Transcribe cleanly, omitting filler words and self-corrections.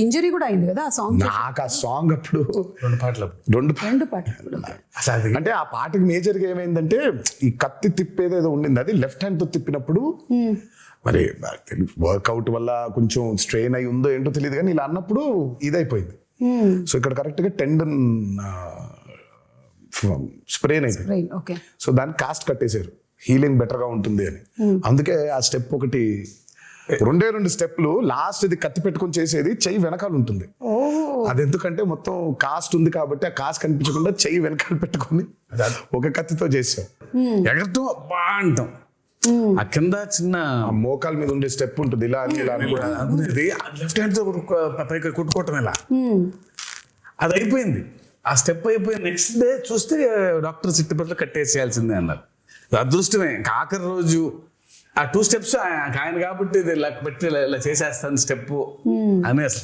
Injury కూడా అయింది కదా ఆ సాంగ్. నాకు ఆ సాంగ్ అప్పుడు రెండు పాటలు రెండు పాటలు. అసలు అది అంటే ఆ పాటకి మేజర్ గా ఏమైందంటే ఈ కత్తి తిప్పేదేదో ఉండింది, అది లెఫ్ట్ హ్యాండ్ తో తిప్పినప్పుడు మరి వర్కౌట్ వల్ల కొంచెం స్ట్రెయిన్ అయి ఉందో ఏంటో తెలియదు, కానీ ఇలా అన్నప్పుడు ఇదైపోయింది. సో ఇక్కడ కరెక్ట్ గా టెండన్ స్ప్రెయిన్ అయిపోయింది. ఓకే. సో దాన్ని కాస్ట్ కట్టేశారు, హీలింగ్ బెటర్ గా ఉంటుంది అని. అందుకే ఆ స్టెప్ ఒకటి, రెండు స్టెప్లు లాస్ట్ ఇది కత్తి పెట్టుకొని చేసేది చెయ్యి వెనకాల ఉంటుంది. అది ఎందుకంటే మొత్తం కాస్ట్ ఉంది కాబట్టి ఆ కాస్ట్ కనిపించకుండా చెయ్యి వెనకాల పెట్టుకొని ఒక కత్తితో చేసాం. ఎగరటం అబ్బా అంటాం, ఆ కింద చిన్న మోకాల మీద ఉండే స్టెప్ ఉంటుంది, ఇలా అని ఇలా అనుకునేది లెఫ్ట్ హ్యాండ్ తో పైకి కొట్టుకోవటం ఇలా, అది అయిపోయింది. ఆ స్టెప్ అయిపోయి నెక్స్ట్ డే చూస్తే డాక్టర్ చిట్టుపట్లు కట్టేసేయాల్సిందే అన్నారు. అదృష్టమే ఆఖరి రోజు ఆ 2 steps ఆయన కాబట్టి ఇది ఇలా పెట్టి ఇలా చేసేస్తాను స్టెప్ అని అసలు